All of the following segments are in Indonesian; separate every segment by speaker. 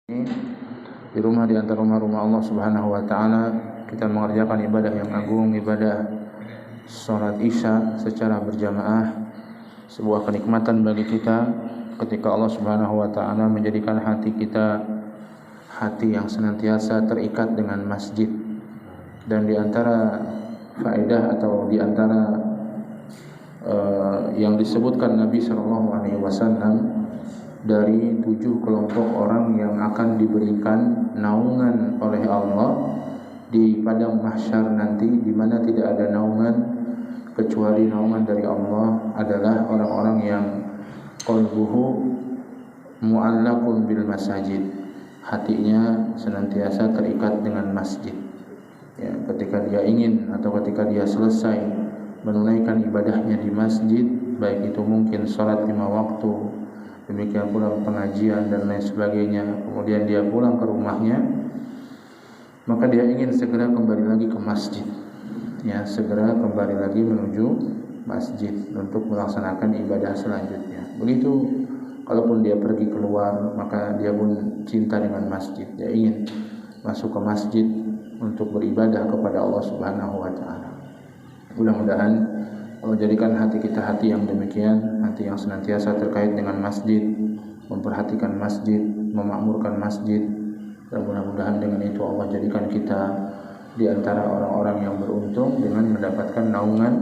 Speaker 1: di rumah di antara rumah-rumah Allah Subhanahu wa taala, kita mengerjakan ibadah yang agung, ibadah salat Isya secara berjamaah, sebuah kenikmatan bagi kita ketika Allah Subhanahu wa taala menjadikan hati kita hati yang senantiasa terikat dengan masjid. Dan di antara faedah atau di antara yang disebutkan Nabi sallallahu alaihi wasallam dari 7 kelompok orang yang akan diberikan naungan oleh Allah di padang mahsyar nanti, di mana tidak ada naungan kecuali naungan dari Allah, adalah orang-orang yang qalbuhu mu'allaqun bil masajid, hatinya senantiasa terikat dengan masjid. Ya, ketika dia ingin atau ketika dia selesai menunaikan ibadahnya di masjid, baik itu mungkin salat 5 waktu, demikian pula pengajian dan lain sebagainya, kemudian dia pulang ke rumahnya, maka dia ingin segera kembali lagi ke masjid, ya, segera kembali lagi menuju masjid untuk melaksanakan ibadah selanjutnya. Begitu kalaupun dia pergi keluar, maka dia pun cinta dengan masjid, dia ingin masuk ke masjid untuk beribadah kepada Allah Subhanahu wa taala. Mudah-mudahan Allah jadikan hati kita hati yang demikian, hati yang senantiasa terkait dengan masjid, memperhatikan masjid, memakmurkan masjid. Dan mudah-mudahan dengan itu Allah jadikan kita di antara orang-orang yang beruntung dengan mendapatkan naungan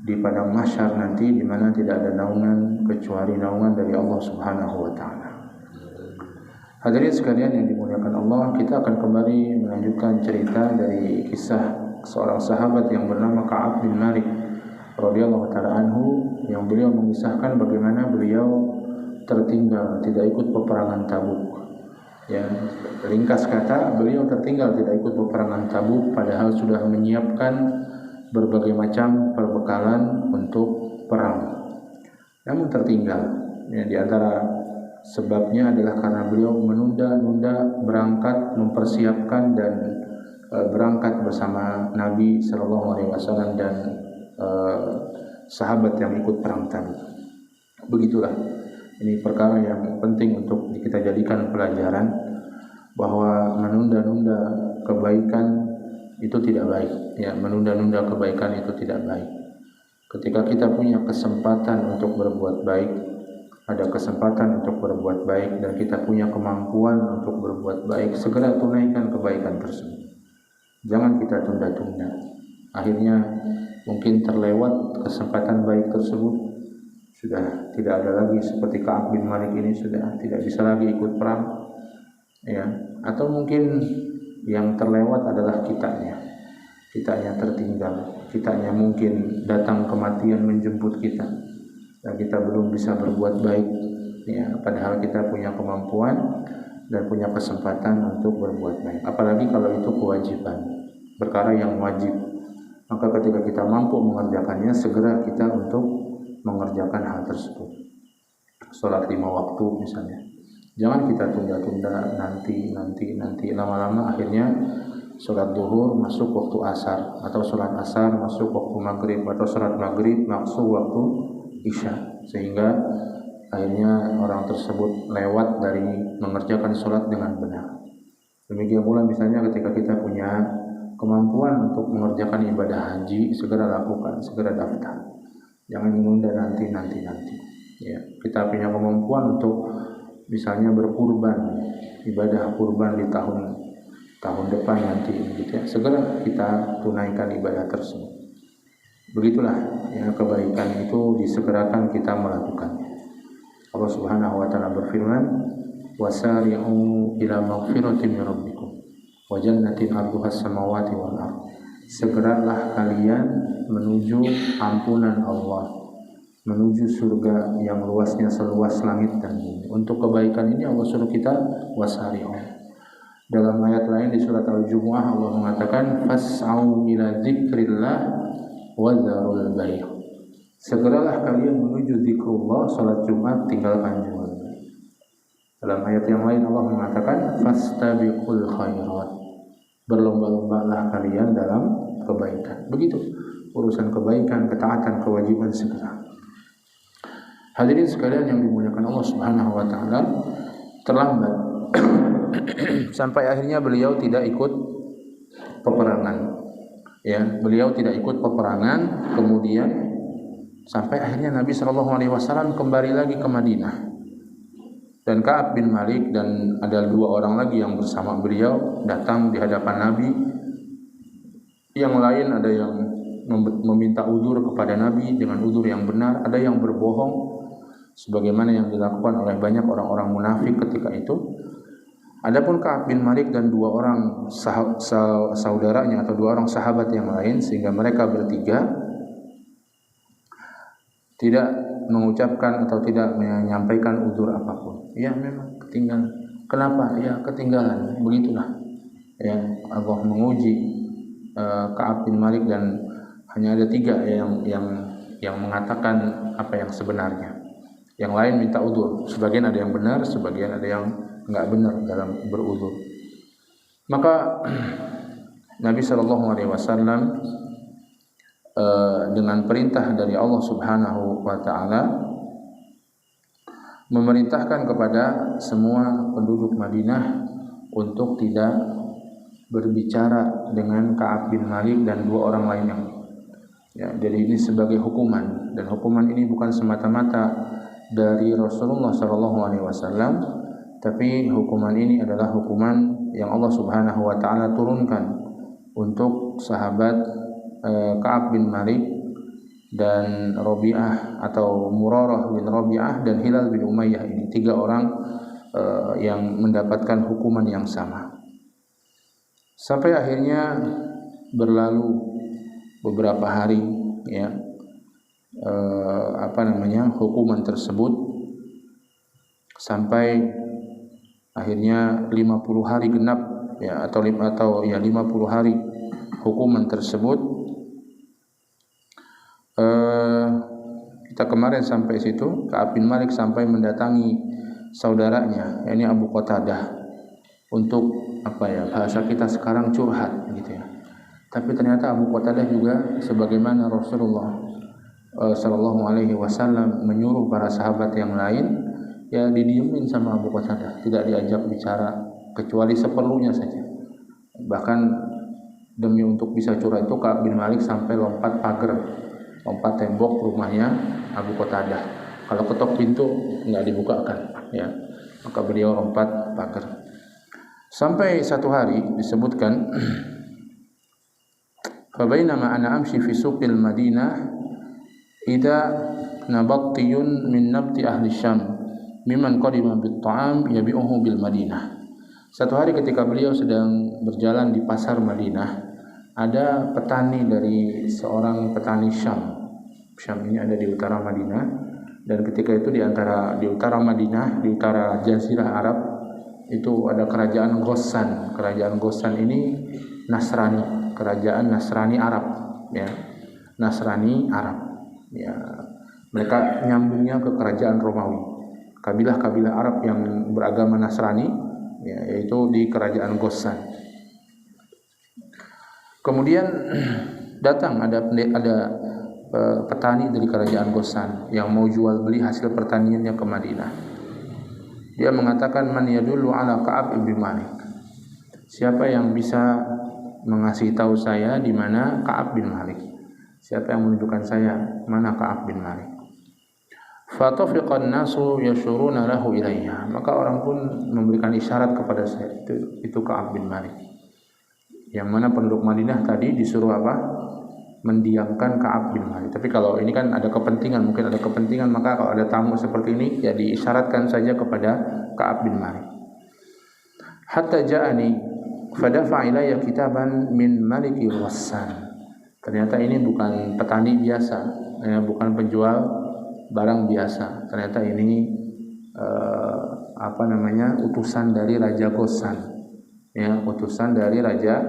Speaker 1: di padang mahsyar nanti, di mana tidak ada naungan kecuali naungan dari Allah Subhanahu wa taala. Hadirin sekalian yang dimuliakan Allah, kita akan kembali melanjutkan cerita dari kisah seorang sahabat yang bernama Ka'ab bin Malik radhiyallahu taala anhu, yang beliau mengisahkan bagaimana beliau tertinggal tidak ikut peperangan Tabuk. Ya, ringkas kata, beliau tertinggal tidak ikut peperangan Tabuk padahal sudah menyiapkan berbagai macam perbekalan untuk perang. Namun tertinggal. Ya, di antara sebabnya adalah karena beliau menunda-nunda berangkat, mempersiapkan dan berangkat bersama Nabi sallallahu alaihi wasallam dan sahabat yang ikut perang Tabuk. Begitulah, ini perkara yang penting untuk kita jadikan pelajaran, bahwa menunda-nunda kebaikan itu tidak baik. Ya, menunda-nunda kebaikan itu tidak baik. Ketika kita punya kesempatan untuk berbuat baik, ada kesempatan untuk berbuat baik dan kita punya kemampuan untuk berbuat baik, segera tunaikan kebaikan tersebut. Jangan kita tunda-tunda. Akhirnya mungkin terlewat kesempatan baik tersebut, sudah tidak ada lagi, seperti Ka'ab bin Malik ini sudah tidak bisa lagi ikut perang, ya. Atau mungkin yang terlewat adalah kitanya tertinggal, kitanya mungkin datang kematian menjemput kita dan kita belum bisa berbuat baik, ya, padahal kita punya kemampuan dan punya kesempatan untuk berbuat baik. Apalagi kalau itu kewajiban, perkara yang wajib, maka ketika kita mampu mengerjakannya, segera kita untuk mengerjakan hal tersebut. Salat 5 waktu misalnya, jangan kita tunda-tunda, nanti, lama-lama akhirnya salat duhur masuk waktu asar, atau salat asar masuk waktu maghrib, atau salat maghrib masuk waktu isya, sehingga akhirnya orang tersebut lewat dari mengerjakan salat dengan benar. Demikian pula misalnya ketika kita punya kemampuan untuk mengerjakan ibadah haji, segera lakukan, segera daftar. Jangan menunda nanti. Ya, kita punya kemampuan untuk misalnya berkurban, ibadah kurban di tahun depan nanti, gitu ya. Segera kita tunaikan ibadah tersebut. Begitulah, ya, kebaikan itu disegerakan kita melakukannya. Allah Subhanahu wa taala berfirman, "Wasari'u ila maghfiratin min rabbikum wa jannatin 'arduhas samawati wal ardh." Segeralah kalian menuju ampunan Allah, menuju surga yang luasnya seluas langit dan bumi. Untuk kebaikan ini Allah suruh kita wasari'u. Dalam ayat lain di surat Al-Jumu'ah Allah mengatakan, "Fas'au ila dzikrillah wa dzarul bai'." Segeralah kalian menuju zikrullah, salat Jumat, tinggalkan jual beli. Dalam ayat yang lain Allah mengatakan, "Fastabiqul khairat." Berlomba-lombalah kalian dalam kebaikan. Begitu urusan kebaikan, ketaatan, kewajiban segera. Hadirin sekalian yang dimuliakan Allah Subhanahu wa taala, terlambat sampai akhirnya beliau tidak ikut peperangan. Ya, beliau tidak ikut peperangan, kemudian sampai akhirnya Nabi SAW kembali lagi ke Madinah. Dan Ka'ab bin Malik dan ada 2 orang lagi yang bersama beliau datang di hadapan Nabi. Yang lain ada yang meminta udzur kepada Nabi dengan udzur yang benar, ada yang berbohong sebagaimana yang dilakukan oleh banyak orang-orang munafik ketika itu. Adapun Ka'ab bin Malik dan 2 orang saudaranya atau 2 orang sahabat yang lain, sehingga mereka bertiga tidak mengucapkan atau tidak menyampaikan udzur apapun. Ya, memang ketinggalan. Kenapa? Ya, ketinggalan. Begitulah. Ya, Allah menguji Ka'ab bin Malik dan hanya ada 3 yang mengatakan apa yang sebenarnya. Yang lain minta udzur. Sebagian ada yang benar, sebagian ada yang enggak benar dalam berudzur. Maka Nabi SAW dengan perintah dari Allah Subhanahu wa taala memerintahkan kepada semua penduduk Madinah untuk tidak berbicara dengan Ka'ab bin Malik dan 2 orang lainnya. Ya, jadi ini sebagai hukuman, dan hukuman ini bukan semata-mata dari Rasulullah SAW, tapi hukuman ini adalah hukuman yang Allah Subhanahu wa taala turunkan untuk sahabat Ka'ab bin Malik dan Rabi'ah atau Murarah bin Rabi'ah dan Hilal bin Umayyah. Ini 3 orang yang mendapatkan hukuman yang sama. Sampai akhirnya berlalu beberapa hari, ya, hukuman tersebut sampai akhirnya 50 hari genap, ya, atau 50 hari hukuman tersebut. Kita kemarin sampai situ, Ka'ab bin Malik sampai mendatangi saudaranya, yakni Abu Qatadah, untuk bahasa kita sekarang curhat gitu ya. Tapi ternyata Abu Qatadah juga sebagaimana Rasulullah SAW menyuruh para sahabat yang lain, ya, didiemin sama Abu Qatadah, tidak diajak bicara kecuali seperlunya saja. Bahkan demi untuk bisa curhat itu Ka'ab bin Malik sampai lompat pagar, lompat tembok rumahnya Abu Qatadah. Kalau ketok pintu enggak dibukakan, ya, maka beliau lompat pagar. Sampai satu hari disebutkan, fa bainama ana amshi fi suqil Madinah idza nabattiyun min nabti ahli Syam mimman qadima bit ta'am yabi'uhu bil Madinah. Satu hari ketika beliau sedang berjalan di pasar Madinah, ada petani dari seorang petani Syam. Syam ini ada di utara Madinah, dan ketika itu di utara Madinah, di utara Jazirah Arab itu ada kerajaan Ghassan. Kerajaan Ghassan ini Nasrani, kerajaan Nasrani Arab, ya. Nasrani Arab. Ya, mereka nyambungnya ke kerajaan Romawi. Kabilah-kabilah Arab yang beragama Nasrani, ya, yaitu di kerajaan Ghassan. Kemudian datang ada petani dari kerajaan Ghassan yang mau jual beli hasil pertaniannya ke Madinah. Dia mengatakan, man yadullu ala Ka'ab bin Malik. Siapa yang bisa mengasih tahu saya di mana Ka'ab bin Malik? Siapa yang menunjukkan saya mana Ka'ab bin Malik? Fatafiqan nasu yashuruna lahu ilayya. Maka orang pun memberikan isyarat kepada saya, itu Ka'ab bin Malik. Yang mana penduduk Madinah tadi disuruh mendiamkan Ka'ab bin Malik. Tapi kalau ini kan ada kepentingan, mungkin ada kepentingan, maka kalau ada tamu seperti ini, ya diisyaratkan saja kepada Ka'ab bin Malik. Hatta ja'ani fadafa ilayya kitaban min maliki Ghassan. Ternyata ini bukan petani biasa, ya, bukan penjual barang biasa. Ternyata ini utusan dari Raja Ghassan, ya, utusan dari Raja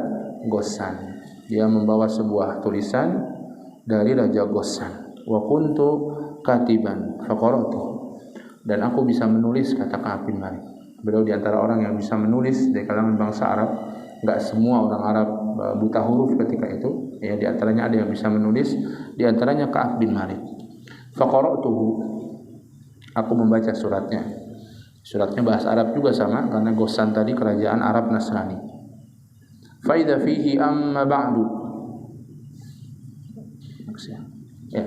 Speaker 1: Ghassan. Dia membawa sebuah tulisan dari Raja Ghassan. Wa kuntu katiban faqara'tu. Dan aku bisa menulis, kata Ka'ab bin Malik. Beliau di antara orang yang bisa menulis dari kalangan bangsa Arab. Enggak semua orang Arab buta huruf ketika itu, ya, di antaranya ada yang bisa menulis, di antaranya Ka'ab bin Malik. Faqara'tuhu. Aku membaca suratnya. Suratnya bahasa Arab juga sama karena Ghassan tadi kerajaan Arab Nasrani. Fa idza fihi amma ba'du. Ya.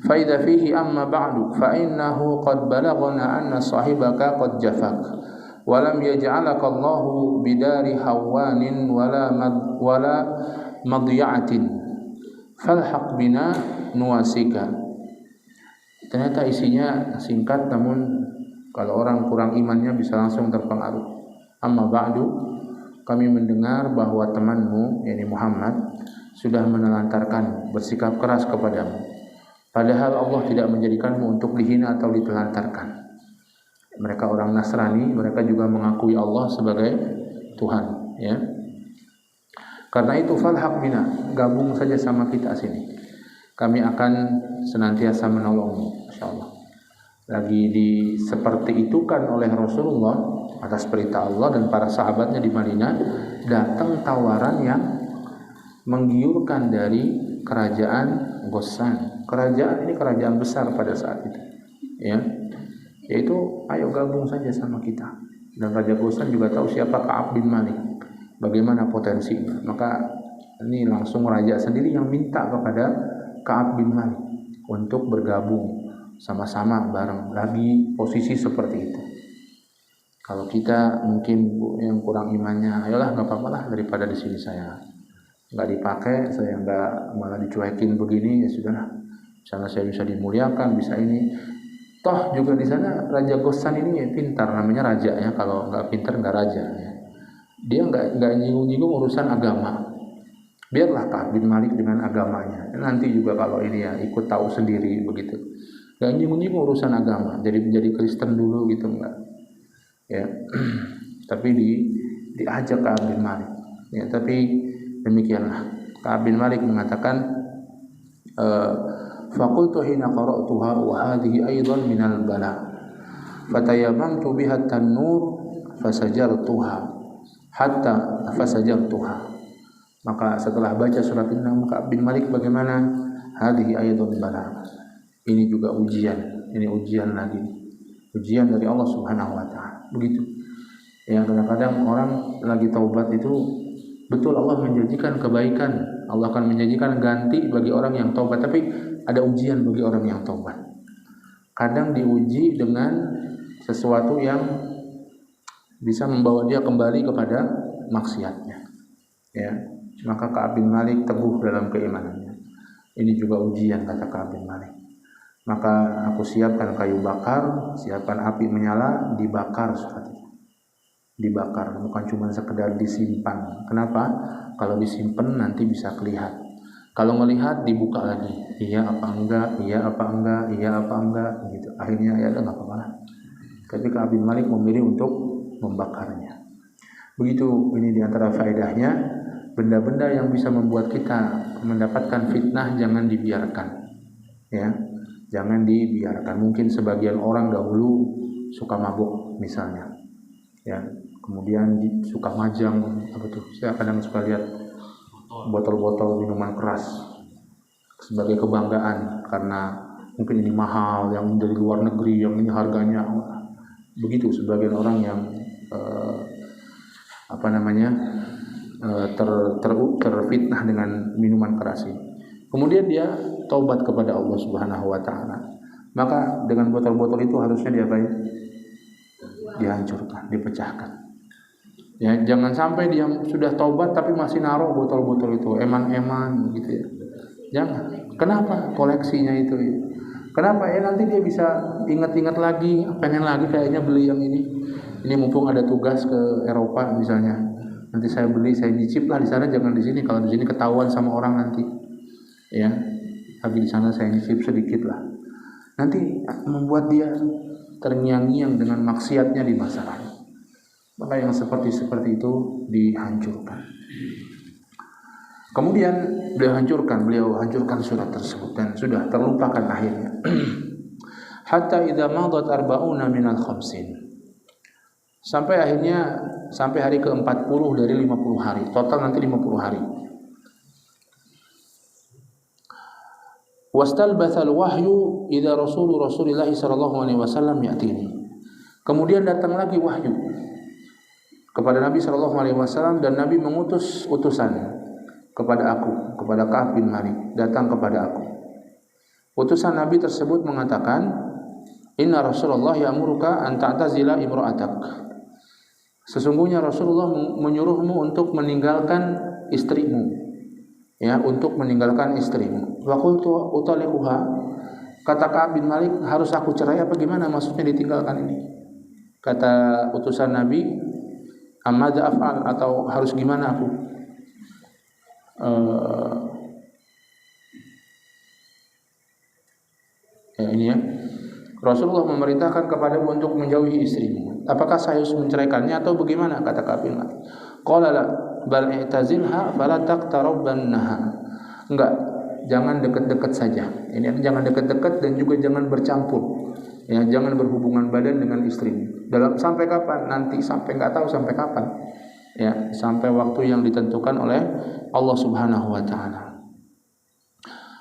Speaker 1: Fa idza fihi amma ba'du fa innahu qad balaghana anna sahibaka qad jafak wa lam yaj'alaka Allahu bidari hawanin wala madiya'atin falhaq bina nuwasika. Ternyata isinya singkat, namun kalau orang kurang imannya bisa langsung terpengaruh. Amma ba'du, kami mendengar bahwa temanmu, yakni Muhammad, sudah menelantarkan, bersikap keras kepadamu. Padahal Allah tidak menjadikanmu untuk dihina atau ditelantarkan. Mereka orang Nasrani, mereka juga mengakui Allah sebagai Tuhan, ya. Karena itu falhaq bina, gabung saja sama kita sini. Kami akan senantiasa menolongmu, insyaallah. Lagi seperti itu kan oleh Rasulullah atas perintah Allah dan para sahabatnya di Madinah, datang tawaran yang menggiurkan dari kerajaan Ghassan. Kerajaan ini kerajaan besar pada saat itu, ya. Yaitu ayo gabung saja sama kita. Dan Raja Ghassan juga tahu siapa Ka'ab bin Malik, bagaimana potensinya. Maka ini langsung raja sendiri yang minta kepada Ka'ab bin Malik untuk bergabung sama-sama bareng. Lagi posisi seperti itu. Kalau kita mungkin yang kurang imannya, ayolah nggak apa-apa lah, daripada di sini saya nggak dipakai, saya nggak malah dicuekin begini, ya sudahlah. Sana saya bisa dimuliakan, bisa ini. Toh juga di sana Raja Ghassan ini ya pintar, namanya raja ya. Kalau nggak pintar nggak raja ya. Dia nggak nyinggung-nyinggung urusan agama. Biarlah Ka'ab bin Malik dengan agamanya. Nanti juga kalau ini ya ikut tahu sendiri begitu. Gak nyinggung-nyinggung urusan agama. Jadi menjadi Kristen dulu gitu enggak. Ya. Tapi diajak Ka'ab bin Malik. Ya, tapi demikianlah. Ka'ab bin Malik mengatakan faqultu hina qara'tuha wa hadhihi aidan minal bala. Fatayamamtu biha at-tanur fasajartuha hatta fasajartuha. Maka setelah baca surat ini, Ka'ab bin Malik bagaimana? Hadhihi ayatun bala. Ini juga ujian. Ini ujian lagi. Ujian dari Allah Subhanahu wa taala. Begitu. Ya, kadang-kadang orang lagi taubat itu betul Allah menjanjikan kebaikan. Allah akan menjanjikan ganti bagi orang yang taubat, tapi ada ujian bagi orang yang taubat. Kadang diuji dengan sesuatu yang bisa membawa dia kembali kepada maksiatnya. Ya. Maka Ka'ab bin Malik teguh dalam keimanannya. Ini juga ujian, kata Ka'ab bin Malik. Maka aku siapkan kayu bakar, siapkan api menyala, dibakar surat itu. Dibakar, bukan cuma sekedar disimpan. Kenapa? Kalau disimpan nanti bisa kelihatan. Kalau melihat dibuka lagi. Iya apa enggak, iya apa enggak, iya apa enggak gitu. Akhirnya ya udah enggak apa-apa lah. Tapi Ka'ab bin Malik memilih untuk membakarnya. Begitu, ini diantara faedahnya. Benda-benda yang bisa membuat kita mendapatkan fitnah jangan dibiarkan, ya, jangan dibiarkan. Mungkin sebagian orang dahulu suka mabuk misalnya, ya, kemudian suka majang, apa tuh? Saya kadang suka lihat botol-botol minuman keras sebagai kebanggaan karena mungkin ini mahal, yang dari luar negeri, yang ini harganya begitu. Sebagian orang yang terfitnah dengan minuman keras ini. Kemudian dia taubat kepada Allah Subhanahu wa taala. Maka dengan botol-botol itu harusnya diapain? Dihancurkan, dipecahkan. Ya, jangan sampai dia sudah taubat tapi masih naruh botol-botol itu, eman-eman gitu ya. Jangan. Kenapa? Koleksinya itu. Kenapa? Nanti dia bisa ingat-ingat lagi, pengen lagi kayaknya beli yang ini. Ini mumpung ada tugas ke Eropa misalnya. Nanti saya beli, saya nyicip lah di sana, jangan di sini. Kalau di sini ketahuan sama orang nanti, ya. Tapi di sana saya nyicip sedikit lah. Nanti membuat dia terngiang-ngiang dengan maksiatnya di masa lalu. Maka yang seperti itu dihancurkan. Kemudian beliau hancurkan surat tersebut dan sudah terlupakan akhirnya. Hatta idza madat 40 minal 50. Sampai hari ke-40 dari 50 hari. Total nanti 50 hari. Wastalbatha al-wahyu idza Rasulullah sallallahu alaihi wasallam ya'tini. Kemudian datang lagi wahyu kepada Nabi SAW dan Nabi mengutus utusan kepada aku, kepada Ka'ab bin Malik, datang kepada aku. Utusan Nabi tersebut mengatakan, Inna Rasulullah ya'muruka an ta'tazila imra'atak. Sesungguhnya Rasulullah menyuruhmu untuk meninggalkan istrimu, ya, untuk meninggalkan istrimu. Wa qultu utaliquha. Kata Ka'ab bin Malik, harus aku cerai apa gimana maksudnya ditinggalkan ini? Kata utusan Nabi, amadza af'al, atau harus gimana aku? Ini ya. Rasulullah memerintahkan kepadamu untuk menjauhi istrimu. Apakah saya harus menceraikannya atau bagaimana? Kata Ka'ab bin Malik. Qala la bal i'tazilha fala taqtarabbannaha. Enggak, jangan dekat-dekat saja. Ini jangan dekat-dekat dan juga jangan bercampur. Ya, jangan berhubungan badan dengan istrimu. Dalam sampai kapan? Nanti sampai enggak tahu sampai kapan. Ya, sampai waktu yang ditentukan oleh Allah Subhanahu wa taala.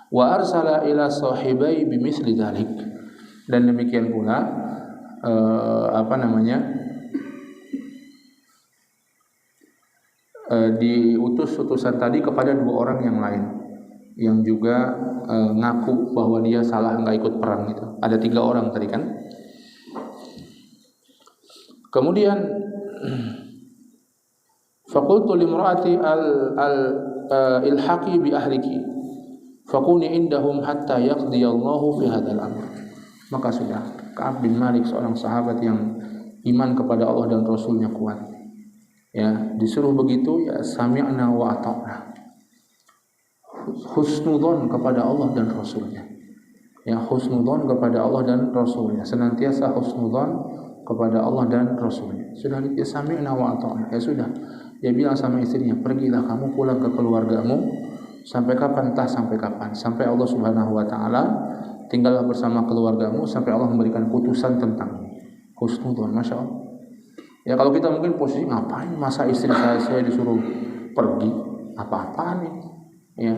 Speaker 1: Wa arsala ila sahibai bimithli dzalik. Dan demikian pula diutus utusan tadi kepada dua orang yang lain yang juga ngaku bahwa dia salah nggak ikut perang itu. Ada 3 orang tadi kan. Kemudian faqultu limraati ilhaqi bi ahliki faquni indahum hatta yaqdiyallahu fi hadzal amr. Maka sudah, Ka'ab bin Malik seorang sahabat yang iman kepada Allah dan Rasulnya kuat, ya, disuruh begitu, ya, sami'na wa ata'na, husnudzon kepada Allah dan Rasulnya, ya, husnudzon kepada Allah dan Rasulnya, senantiasa husnudzon kepada Allah dan Rasulnya. Sudah, ya, sami'na wa ata'na, ya sudah, dia bilang sama istrinya, pergilah kamu pulang ke keluargamu, sampai kapan? Entah sampai kapan, sampai Allah Subhanahu wa taala, tinggallah bersama keluargamu sampai Allah memberikan putusan tentangmu. Husnudzon, Masya Allah. Ya, kalau kita mungkin posisi ngapain masa istri saya disuruh pergi, apa-apaan nih, ya,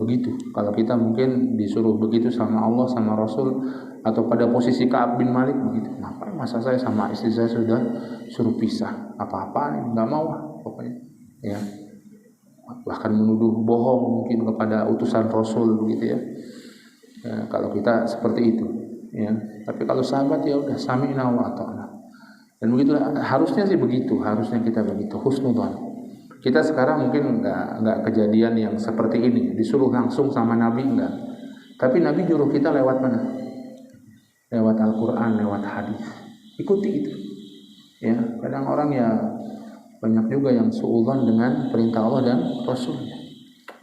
Speaker 1: begitu. Kalau kita mungkin disuruh begitu sama Allah sama Rasul, atau pada posisi Ka'ab bin Malik begitu, ngapain masa saya sama istri saya sudah suruh pisah, apa-apaan nih, nggak mau pokoknya, ya. Bahkan menuduh bohong mungkin kepada utusan Rasul begitu, ya. Ya, kalau kita seperti itu, ya. Tapi kalau sahabat, ya udah, sami'na wa ata'na. Dan begitu harusnya sih begitu, harusnya kita begitu, husnudzon. Kita sekarang mungkin enggak kejadian yang seperti ini, disuruh langsung sama Nabi, enggak. Tapi Nabi nyuruh kita lewat mana? Lewat Al-Qur'an, lewat hadis. Ikuti itu. Ya, kadang orang ya banyak juga yang suudzon dengan perintah Allah dan Rasulnya.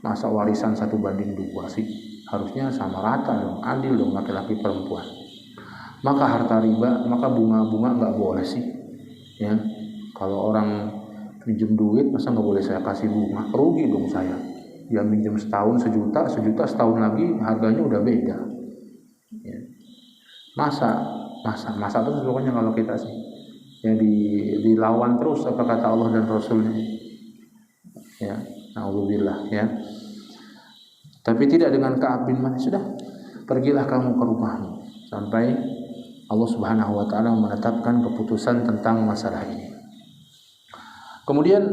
Speaker 1: Masa warisan 1:2 sih? Harusnya sama rata dong, adil dong, laki-laki perempuan. Maka harta riba, maka bunga-bunga nggak boleh sih, ya. Kalau orang pinjam duit, masa nggak boleh saya kasih bunga? Rugi dong saya. Dia minjem setahun 1 juta, setahun lagi harganya udah beda. Ya. Masa terus pokoknya kalau kita sih, ya, dilawan terus apa kata Allah dan Rasulnya. Ya, na'udzubillah, ya. Tapi tidak dengan Ka'ab bin Malik. Sudah, pergilah kamu ke rumahmu sampai Allah Subhanahu wa taala menetapkan keputusan tentang masalah ini. Kemudian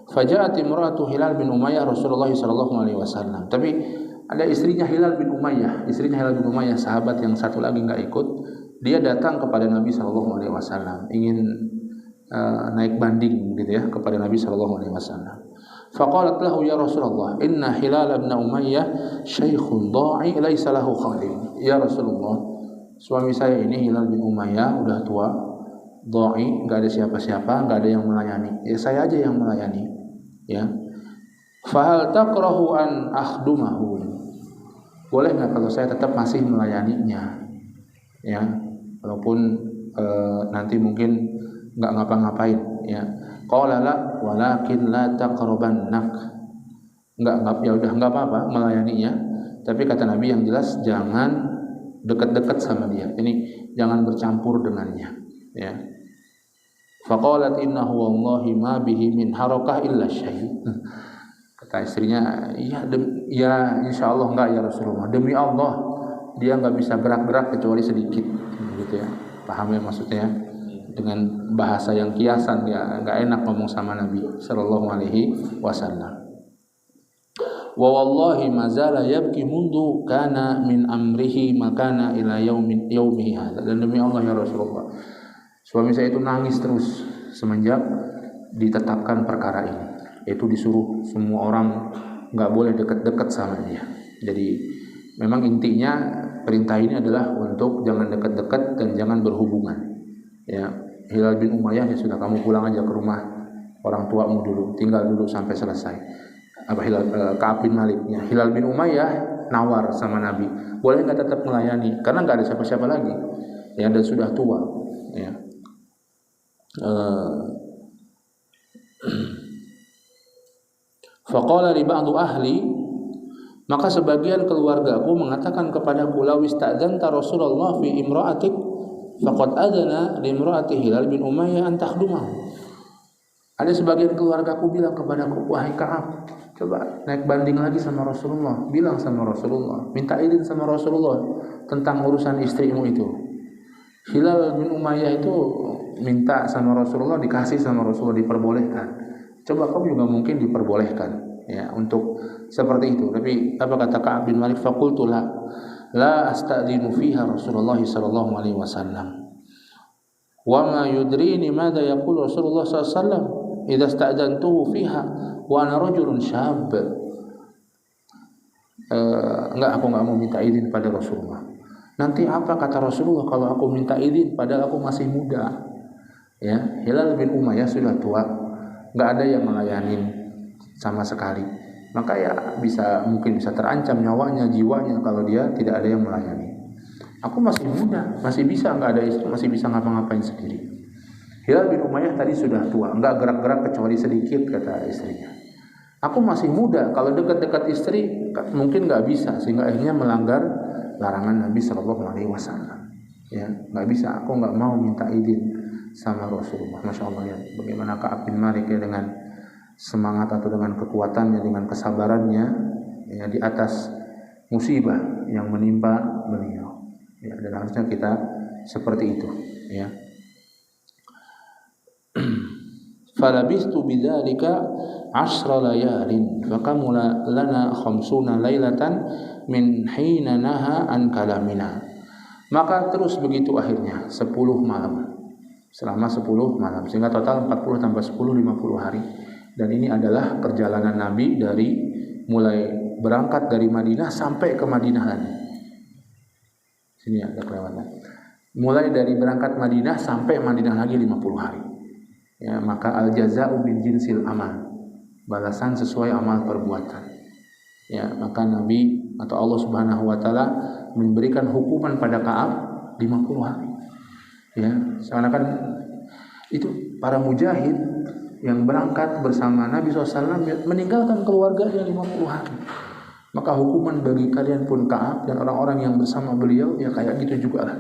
Speaker 1: faja'at imra'atu Hilal bin Umayyah Rasulullah sallallahu alaihi wasallam. Tapi ada istrinya Hilal bin Umayyah, sahabat yang satu lagi enggak ikut. Dia datang kepada Nabi sallallahu alaihi wasallam, ingin naik banding gitu ya kepada Nabi sallallahu alaihi wasallam. Faqalat lahu ya Rasulullah, inna Hilal bin Umayyah syaikhun dha'i laisa lahu khadim. Ya Rasulullah, suami saya ini Hilal bin Umayyah udah tua, dha'i, enggak ada siapa-siapa, enggak ada yang melayani. Ya saya aja yang melayani, ya. Fahal takrahu an akhdumahu? Boleh enggak kalau saya tetap masih melayaninya? Ya, walaupun nanti mungkin enggak ngapa-ngapain, ya. Qala la walakin la taqrabannak. Enggak, ya udah enggak apa-apa melayaninya, tapi kata Nabi yang jelas jangan dekat-dekat sama dia. Ini jangan bercampur dengannya, ya. Faqalat innahu wallahi ma bihi min harakah illa syai'. Kata istrinya, ya insyaallah enggak ya Rasulullah. Demi Allah dia nggak bisa gerak-gerak kecuali sedikit, gitu ya. Paham ya maksudnya? Dengan bahasa yang kiasan, dia nggak enak ngomong sama Nabi Sallallahu Alaihi Wasallam. Wa wallahi mazala yabki mundu kana min amrihi makana ila yaumihi hadza. Dan demi Allah ya Rasulullah, suami saya itu nangis terus semenjak ditetapkan perkara ini, yaitu disuruh semua orang nggak boleh dekat-dekat sama dia. Jadi memang intinya perintah ini adalah untuk jangan dekat-dekat dan jangan berhubungan. Ya, Hilal bin Umayyah ya sudah, kamu pulang aja ke rumah orang tuamu dulu, tinggal dulu sampai selesai. Ka'ab bin Malik, ya, Hilal bin Umayyah nawar sama Nabi, boleh nggak tetap melayani karena nggak ada siapa-siapa lagi, ya, dan sudah tua, ya. Faqala li ba'du ahli, maka sebagian keluargaku mengatakan kepadaku, law ista'dzanta Rasulullah fi imra'atik faqad adzana li imra'ati Hilal bin Umayyah an takhdumahu. Ada sebagian keluargaku bilang kepadaku, wahai Ka'ab, coba naik banding lagi sama Rasulullah, bilang sama Rasulullah, minta izin sama Rasulullah tentang urusan istrimu itu. Hilal bin Umayyah itu minta sama Rasulullah, dikasih sama Rasulullah, diperbolehkan. Coba kamu juga mungkin diperbolehkan, ya, untuk seperti itu. Tapi apa kata Ka'ab bin Malik? Faqultu la asta'dinu fiha Rasulullah sallallahu alaihi wasallam. Wa ma yudrini madza yaqulu Rasulullah sallallahu alaihi wasallam idza sta'dantuhu fiha wa ana rajulun syab. Enggak, aku enggak mau minta izin pada Rasulullah. Nanti apa kata Rasulullah kalau aku minta izin padahal aku masih muda? Ya, Hilal bin Umayyah sudah tua, enggak ada yang melayani sama sekali. Maka ya mungkin bisa terancam nyawanya, jiwanya kalau dia tidak ada yang melayani. Aku masih muda, masih bisa, enggak ada istri, masih bisa ngapa-ngapain sendiri. Hilal bin Umayyah tadi sudah tua, enggak gerak-gerak kecuali sedikit, kata istrinya. Aku masih muda, kalau dekat-dekat istri mungkin enggak bisa, sehingga akhirnya melanggar larangan Nabi Sallallahu Alaihi Wasallam. Ya, enggak bisa, aku enggak mau minta izin sama Rasulullah. Masya Allah, ya, bagaimana Ka'ab bin Malik, ya, dengan semangat atau dengan kekuatannya, dengan kesabarannya, ya, di atas musibah yang menimpa beliau. Ya, dan harusnya kita seperti itu, ya. Falabistu bidzalika 10 layalin fakamula lana 50 lailatan min hina naha an kalamina. Maka terus begitu akhirnya 10 malam. Selama 10 malam, sehingga total 40 tambah 10 50 hari. Dan ini adalah perjalanan Nabi dari mulai berangkat dari Madinah sampai ke Madinah lagi. Sini ada kelewatan. Mulai dari berangkat Madinah sampai Madinah lagi 50 hari. Ya, maka al-jaza'u min jinsil amal. Balasan sesuai amal perbuatan. Ya, maka Nabi atau Allah Subhanahu wa taala memberikan hukuman pada Ka'ab 50 hari. Ya, seakan-akan itu para mujahid yang berangkat bersama Nabi SAW meninggalkan keluarganya 50 hari. Maka hukuman bagi kalian pun Ka'ab dan orang-orang yang bersama beliau ya kayak gitu juga lah.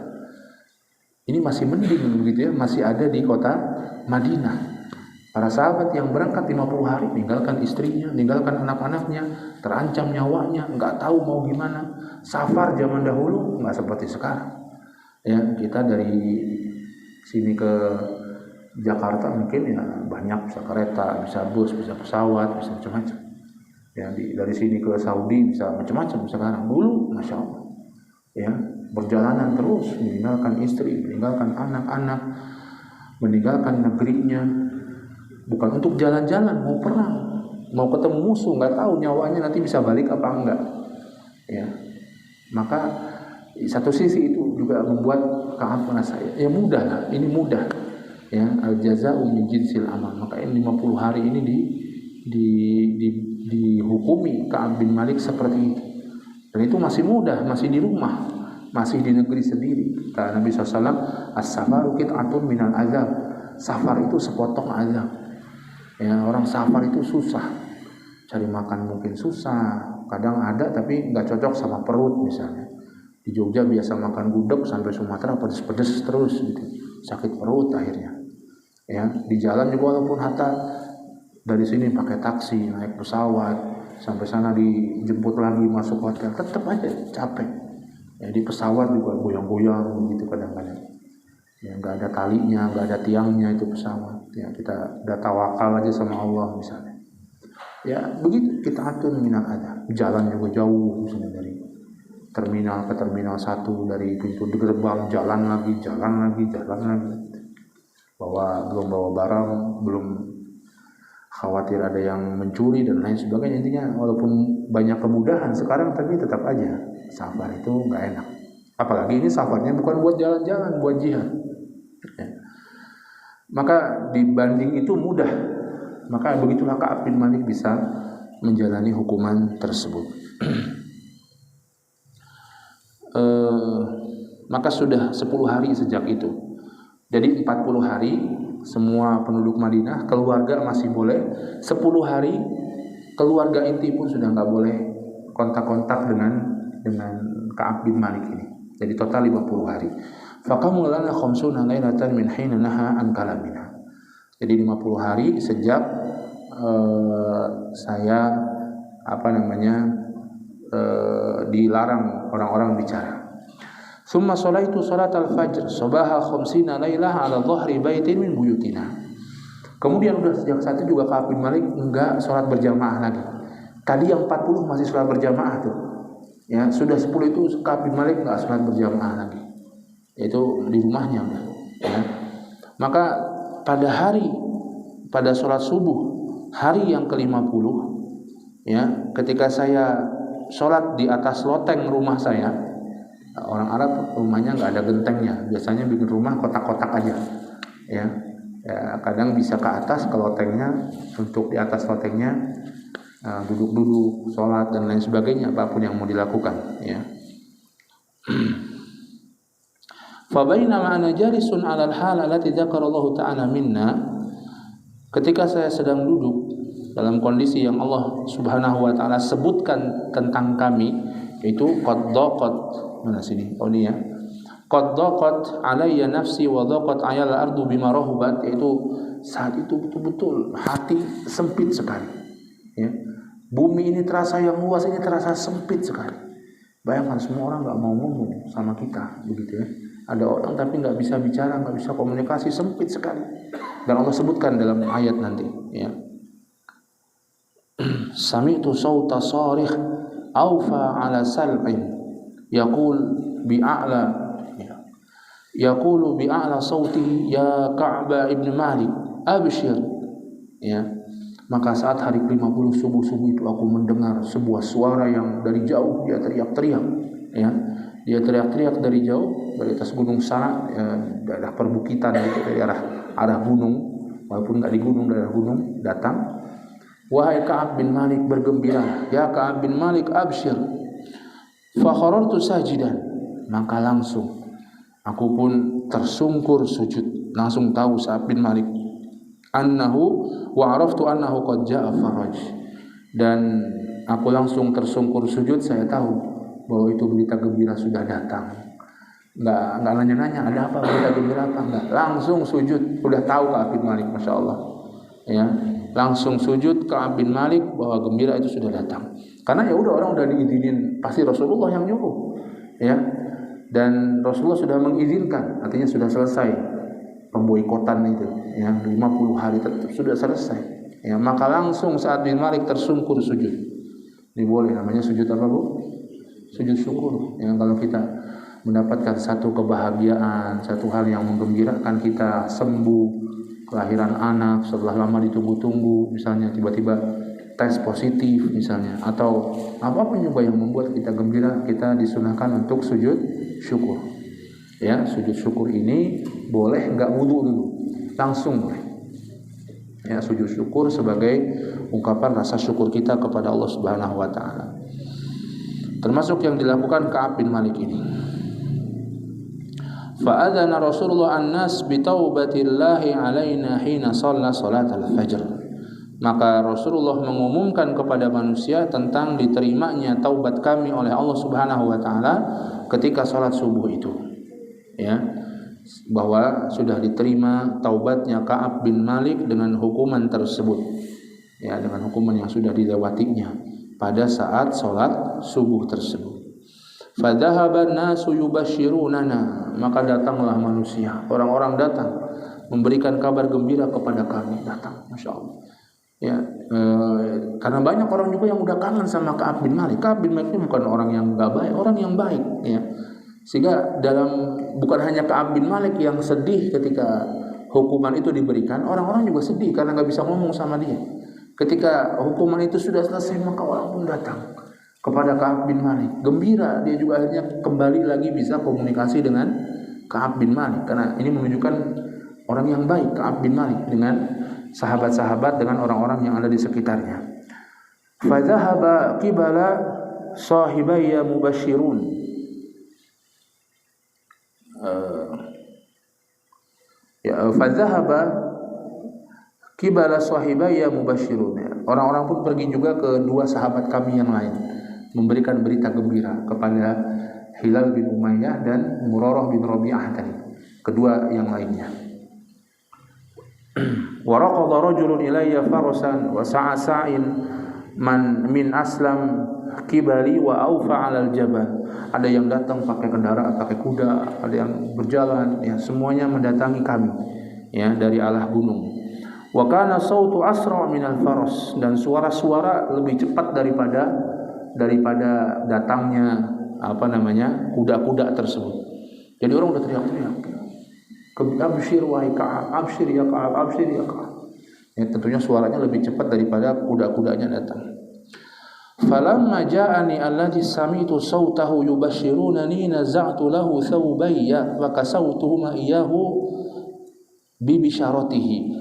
Speaker 1: Ini masih mending begitu, ya, masih ada di kota Madinah. Para sahabat yang berangkat 50 hari meninggalkan istrinya, meninggalkan anak-anaknya, terancam nyawanya, enggak tahu mau gimana. Safar zaman dahulu enggak seperti sekarang. Ya, kita dari sini ke Jakarta mungkin ya banyak, bisa kereta, bisa bus, bisa pesawat, bisa macam-macam. Ya, dari sini ke Saudi bisa macam-macam sekarang. Dulu Masya Allah, ya, perjalanan terus, meninggalkan istri, meninggalkan anak-anak, meninggalkan negerinya, bukan untuk jalan-jalan, mau perang, mau ketemu musuh, nggak tahu nyawanya nanti bisa balik apa enggak. Ya, maka satu sisi itu juga membuat Ka'ab merasa ya mudah lah, ini mudah. Ya, al-jaza'u min jinsil amal. Maka ini 50 hari ini dihukumi Ka'ab bin Malik seperti itu. Dan itu masih mudah, masih di rumah, masih di negeri sendiri. Kata Nabi SAW, as-safaru qit'atun minal azab. Safar itu sepotong azab. Ya, orang safar itu susah, cari makan mungkin susah, kadang ada tapi nggak cocok sama perut misalnya. Di Jogja biasa makan gudeg, sampai Sumatera pedes-pedes terus gitu, sakit perut akhirnya. Ya, di jalan juga walaupun hatta dari sini pakai taksi, naik pesawat, sampai sana dijemput lagi masuk hotel, tetap aja capek. Ya, di pesawat juga goyang-goyang begitu kadang-kadang. Ya, nggak ada talinya, nggak ada tiangnya itu pesawat. Ya, kita udah tawakal aja sama Allah misalnya. Ya, begitu kita atur minal ada. Jalan juga jauh misalnya dari terminal ke terminal 1, dari pintu gerbang jalan lagi. Belum bawa barang, belum khawatir ada yang mencuri dan lain sebagainya. Intinya walaupun banyak kemudahan sekarang, tapi tetap aja safar itu nggak enak. Apalagi ini safarnya bukan buat jalan-jalan, buat jihad. Ya. Maka dibanding itu mudah. Maka begitulah Ka'ab bin Malik bisa menjalani hukuman tersebut. Maka sudah 10 hari sejak itu. Jadi 40 hari semua penduduk Madinah, keluarga masih boleh. 10 hari keluarga inti pun sudah nggak boleh kontak-kontak dengan Ka'ab bin Malik ini. Jadi total 50 hari. Faqamu lana khamsuna lailatan min hina naha an kalamina. Jadi 50 hari sejak saya dilarang orang-orang bicara. Summa sholaitu salat al-fajr sabaha khamsina lailah ala dhahri baitin min buyutina. Kemudian udah sejak saat itu juga Ka'ab bin Malik enggak sholat berjamaah lagi. Tadi yang 40 masih sholat berjamaah tuh. Ya, sudah 10 itu Ka'ab bin Malik enggak sholat berjamaah lagi. Itu di rumahnya, ya. Maka pada sholat subuh hari yang ke-50, ya, ketika saya sholat di atas loteng rumah saya. Orang Arab rumahnya nggak ada gentengnya, biasanya bikin rumah kotak-kotak aja, ya. Kadang bisa ke atas ke lotengnya, untuk di atas lotengnya duduk-duduk, sholat dan lain sebagainya, apapun yang mau dilakukan, ya. Fa bainama ana jalisun 'alal hal allati dzakarallahu ta'ala minna, ketika saya sedang duduk dalam kondisi yang Allah Subhanahu wa taala sebutkan tentang kami, yaitu qad daqat, mana sini? Oh ini ya. Qad daqat alayya nafsi wa daqat ayal ardu bima rahubat, yaitu saat itu betul-betul hati sempit sekali, ya. Bumi ini terasa yang luas, ini terasa sempit sekali. Bayangkan semua orang enggak mau ngomong sama kita, begitu ya. Ada orang tapi enggak bisa bicara, enggak bisa komunikasi, sempit sekali. Dan Allah sebutkan dalam ayat nanti, ya. Sami'tu sawta sarikh awfa ala sal'in yaqulu bi'a'la sawtihi ya Ka'ab ibn Malik abshir, ya. Maka saat hari ke-50 subuh-subuh itu aku mendengar sebuah suara yang dari jauh, dia teriak-teriak, ya. Dia teriak-teriak dari jauh, dari atas gunung sana, ya, daerah perbukitan gitu, dari arah gunung, walaupun enggak di gunung, daerah gunung datang. Wahai Ka'ab bin Malik, bergembira, ya Ka'ab bin Malik abshir. Fa kharartu sajidan, maka langsung aku pun tersungkur sujud. Langsung tahu Ka'ab bin Malik annahu wa araftu annahu qad jaa faraj, dan aku langsung tersungkur sujud. Saya tahu bahwa itu berita gembira sudah datang. Enggak nanya-nanya ada apa, berita gembira apa, enggak, langsung sujud. Udah tahu Ka'ab bin Malik, Masya Allah, ya. Langsung sujud Ka'ab bin Malik bahwa gembira itu sudah datang. Karena ya udah, orang udah diizinin, pasti Rasulullah yang nyuruh, ya. Dan Rasulullah sudah mengizinkan, artinya sudah selesai pemboikotan itu, ya. 50 hari sudah selesai, ya. Maka langsung saat bin Malik tersungkur sujud. Ini boleh namanya sujud apa, Bu? Sujud syukur. Yang kalau kita mendapatkan satu kebahagiaan, satu hal yang menggembirakan kita, sembuh, kelahiran anak setelah lama ditunggu-tunggu, misalnya tiba-tiba tes positif misalnya, atau apapun juga yang membuat kita gembira, kita disunahkan untuk sujud syukur, ya. Sujud syukur ini boleh enggak wudu dulu, langsung boleh, ya. Sujud syukur sebagai ungkapan rasa syukur kita kepada Allah Subhanahu wa taala, termasuk yang dilakukan Ka'ab bin Malik ini. Fa'adhana Rasulullah an-nas bitaubatillahi alaina hina shalla salat al-fajr. Maka Rasulullah mengumumkan kepada manusia tentang diterimanya taubat kami oleh Allah Subhanahu wa taala ketika salat subuh itu, ya. Bahwa sudah diterima taubatnya Ka'ab bin Malik dengan hukuman tersebut, ya, dengan hukuman yang sudah dilewatinya pada saat salat subuh tersebut. Fadhahaban nasu yubashirunana, maka datanglah manusia, orang-orang datang memberikan kabar gembira kepada kami, datang, Masya Allah. Ya, karena banyak orang juga yang udah kangen sama Ka'ab bin Malik. Ka'ab bin Malik ini bukan orang yang nggak baik, orang yang baik, ya. Sehingga bukan hanya Ka'ab bin Malik yang sedih ketika hukuman itu diberikan, orang-orang juga sedih karena nggak bisa ngomong sama dia. Ketika hukuman itu sudah selesai, maka orang pun datang kepada Ka'ab bin Malik, gembira, dia juga akhirnya kembali lagi bisa komunikasi dengan Ka'ab bin Malik, karena ini menunjukkan orang yang baik Ka'ab bin Malik dengan sahabat-sahabat, dengan orang-orang yang ada di sekitarnya. Fadhahaba qibala sahibayya mubashirun, fadhahaba qibala sahibayya mubashirun, orang-orang pun pergi juga ke dua sahabat kami yang lain, memberikan berita gembira kepada Hilal bin Umayyah dan Murarah bin Rabi'ah tadi, kedua yang lainnya. Wa raqadha rajulun ilayya farasan wa sa'a sa'in man min aslam kibali wa aufa 'alal jabal. Ada yang datang pakai kendaraan, pakai kuda, ada yang berjalan, ya, semuanya mendatangi kami, ya, dari alah gunung. Wa kana sautu asra minal faras, dan suara-suara lebih cepat daripada datangnya kuda-kuda tersebut. Jadi orang udah teriak-teriak, abshir wahai Ka'ab, abshir ya Ka'ab, abshir ya Ka'ab. Ya, tentunya suaranya lebih cepat daripada kuda-kudanya datang. Falamma ja'ani alladhi sami'tu sautahu yubashirunani naza'tu lahu thawbayya wa kasawtuhuma iyyahu bi bisharatihi.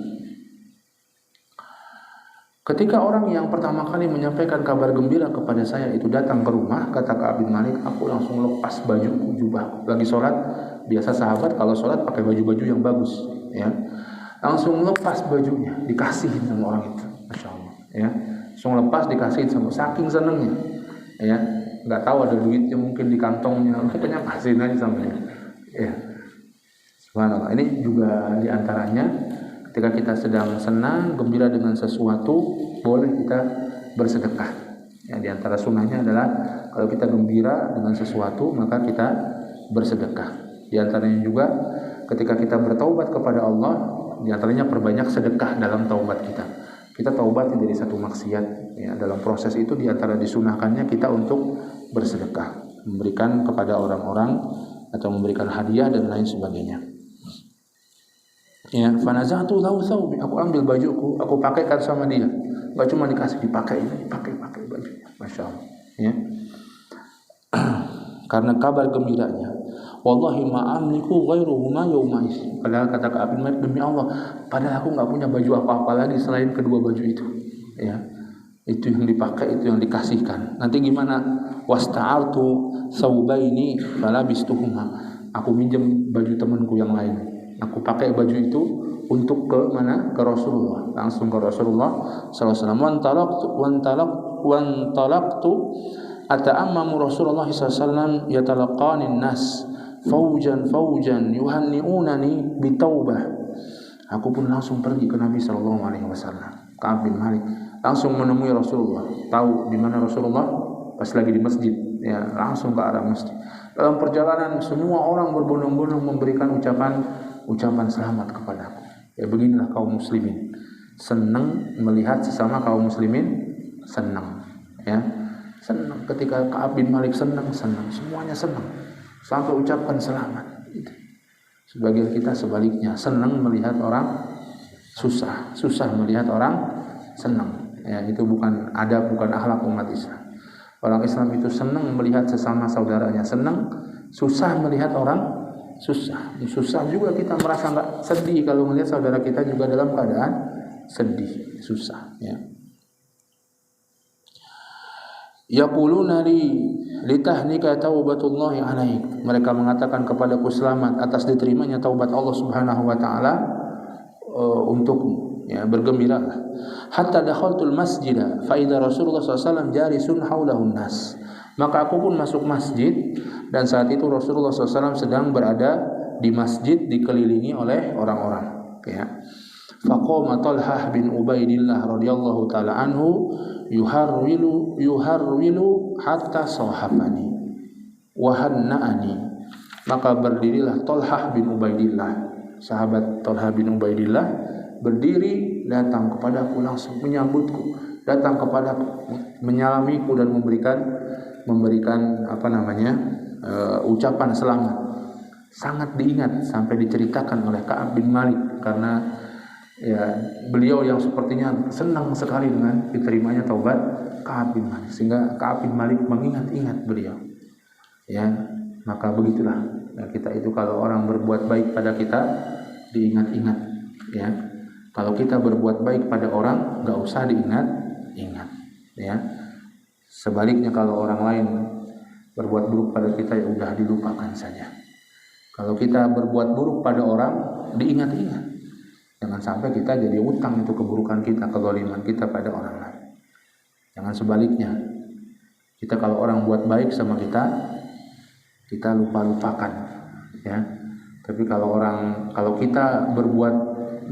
Speaker 1: Ketika orang yang pertama kali menyampaikan kabar gembira kepada saya itu datang ke rumah, kata Ka'ab bin Malik, aku langsung lepas bajuku, jubah. Lagi sholat, biasa sahabat kalau sholat pakai baju-baju yang bagus, ya. Langsung lepas bajunya, dikasihin sama orang itu, Masya Allah, ya. Langsung lepas, dikasihin sama, saking senengnya, ya. Nggak tahu ada duitnya mungkin di kantongnya, makanya kasihin aja sama dia, ya. Subhanallah. Ini juga diantaranya ketika kita sedang senang, gembira dengan sesuatu, boleh kita bersedekah. Ya, di antara sunnahnya adalah kalau kita gembira dengan sesuatu, maka kita bersedekah. Di antaranya juga ketika kita bertaubat kepada Allah, di antaranya perbanyak sedekah dalam taubat kita. Kita taubat dari satu maksiat, ya, dalam proses itu di antara disunahkannya kita untuk bersedekah, memberikan kepada orang-orang atau memberikan hadiah dan lain sebagainya. Ya, fanazatu lahu thawbi, aku ambil bajuku, aku pakaikan sama dia. Enggak cuma dikasih, dipakai bajunya. Masya Allah, ya. Karena kabar gembiranya, wallahi ma amliku ghairuhuma yaumais. Padahal kata Ka'ab bin Malik, demi Allah, padahal aku enggak punya baju apa-apa lagi selain kedua baju itu. Ya. Itu yang dipakai, itu yang dikasihkan. Nanti gimana? Wasta'artu thawbaini falabistuhuma. Aku minjem baju temanku yang lain. Aku pakai baju itu untuk ke mana? Ke Rasulullah. Langsung ke Rasulullah sallallahu alaihi wasallam. Wantalaqtu ata'ammamu Rasulullah sallallahu alaihi wasallam yatalaqanin nas faujan yuhanni'unani bitaubah. Aku pun langsung pergi ke Nabi sallallahu alaihi wasallam. Ka'ab bin Malik langsung menemui Rasulullah. Tahu di mana Rasulullah? Pas lagi di masjid, ya, langsung ke arah masjid. Dalam perjalanan semua orang berbondong-bondong memberikan ucapan selamat kepadaku. Ya, beginilah kaum muslimin, senang melihat sesama kaum muslimin senang, ya, senang. Ketika Ka'ab bin Malik senang, semuanya senang, sampai ucapkan selamat. Sebagian kita sebaliknya, senang melihat orang susah melihat orang senang. Ya, itu bukan adab, bukan akhlak umat Islam. Orang Islam itu senang melihat sesama saudaranya senang, susah melihat orang susah juga kita merasa nggak sedih kalau melihat saudara kita juga dalam keadaan sedih, susah, ya. Yaquluna litahnika taubatullahi alaik. Mereka mengatakan kepadaku, selamat atas diterimanya taubat Allah Subhanahu wa taala untukmu, ya, bergembiralah. Hatta dakhaltul masjida fa idza Rasulullah sallallahu alaihi wasallam jalisun haulahun nas. Maka aku pun masuk masjid, dan saat itu Rasulullah SAW sedang berada di masjid dikelilingi oleh orang-orang, ya. Faqama Talhah bin Ubaidillah radhiyallahu taala anhu yuharwilu hatta sahafani. wa hanna'ani, maka berdirilah Thalhah bin Ubaidillah, sahabat Thalhah bin Ubaidillah berdiri datang kepadaku, langsung menyambutku, datang kepadaku, menyalamiku dan memberikan ucapan selamat. Sangat diingat sampai diceritakan oleh Ka'ab bin Malik, karena ya beliau yang sepertinya senang sekali dengan diterimanya taubat Ka'ab bin Malik, sehingga Ka'ab bin Malik mengingat-ingat beliau. Ya, maka begitulah ya, kita itu kalau orang berbuat baik pada kita diingat-ingat ya. Kalau kita berbuat baik pada orang enggak usah diingat-ingat ya. Sebaliknya kalau orang lain berbuat buruk pada kita ya udah dilupakan saja. Kalau kita berbuat buruk pada orang diingat-ingat. Jangan sampai kita jadi utang itu keburukan kita, kezaliman kita pada orang lain. Jangan sebaliknya. Kita kalau orang buat baik sama kita lupakan ya. Tapi kalau kita berbuat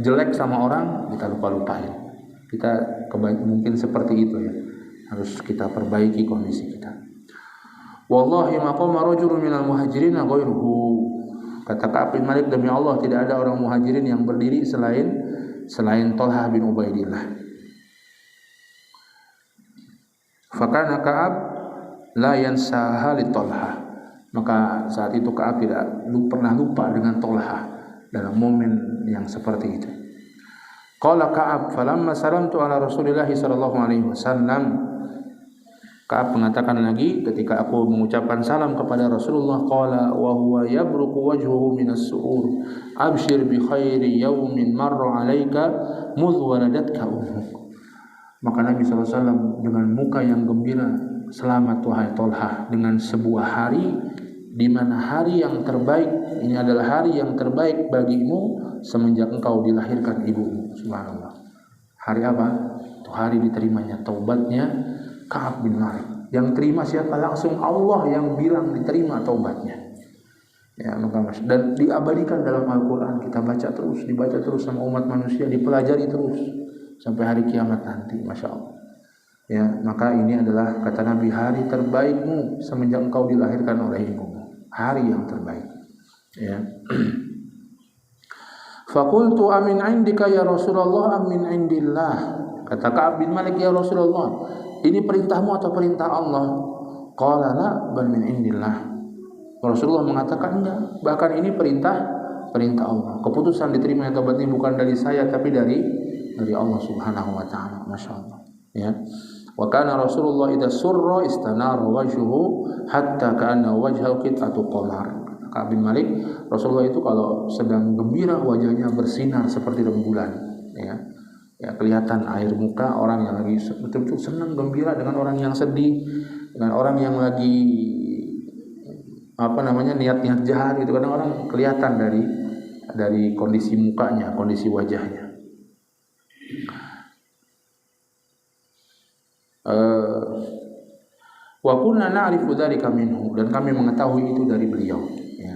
Speaker 1: jelek sama orang, kita lupain. Kita mungkin seperti itu ya. Harus kita perbaiki kondisi kita. Wallahi maqama rajulun minal muhajirin ghairuhu. Kata Ka'ab bin Malik, demi Allah tidak ada orang muhajirin yang berdiri selain Thalhah bin Ubaidillah. Fakana Ka'ab la yansaha li Thalhah. Maka saat itu Ka'ab tidak pernah lupa dengan Thalhah dalam momen yang seperti itu. Qala Ka'ab falamma salamtu ala Rasulillah sallallahu alaihi wasallam. Ka'ab mengatakan lagi, ketika aku mengucapkan salam kepada Rasulullah, qala wa huwa yabruqu wajhuhu minas su'ur abshir bi khairi yawmin marra 'alaika mudh waladatka ummuk. Maka Nabi SAW dengan muka yang gembira, selamat wahai Thalhah, dengan sebuah hari di mana hari yang terbaik, ini adalah hari yang terbaik bagimu semenjak engkau dilahirkan ibumu. Subhanallah. Hari apa? Itu hari diterimanya taubatnya Ka'ab bin Malik. Yang terima siapa? Langsung Allah yang bilang diterima taubatnya. Ya, dan diabadikan dalam Al-Qur'an, kita dibaca terus sama umat manusia, dipelajari terus sampai hari kiamat nanti, Masya Allah. Ya, maka ini adalah kata Nabi, hari terbaikmu semenjak engkau dilahirkan oleh ibumu. Hari yang terbaik. Ya. Faqultu amin indika ya Rasulullah amin indillah. Kata Ka'ab bin Malik, ya Rasulullah, ini perintahmu atau perintah Allah? Qala la bal min indillah. Rasulullah mengatakan enggak, bahkan ini perintah Allah. Keputusan diterima taubat ini bukan dari saya tapi dari Allah Subhanahu wa taala. Masyaallah. Ya. Wa kana Rasulullah idza surra istanara wajhuhu hatta ka'anna wajhahu qit'atu qamar. Ka'ab bin Malik, Rasulullah itu kalau sedang gembira wajahnya bersinar seperti rembulan, ya. Ya, kelihatan air muka orang yang lagi betul-betul senang gembira dengan orang yang sedih, dengan orang yang lagi niat-niat jahat gitu. Kadang orang kelihatan dari kondisi mukanya, kondisi wajahnya. Wa kunna na'rifu dzalika minhu, dan kami mengetahui itu dari beliau, ya.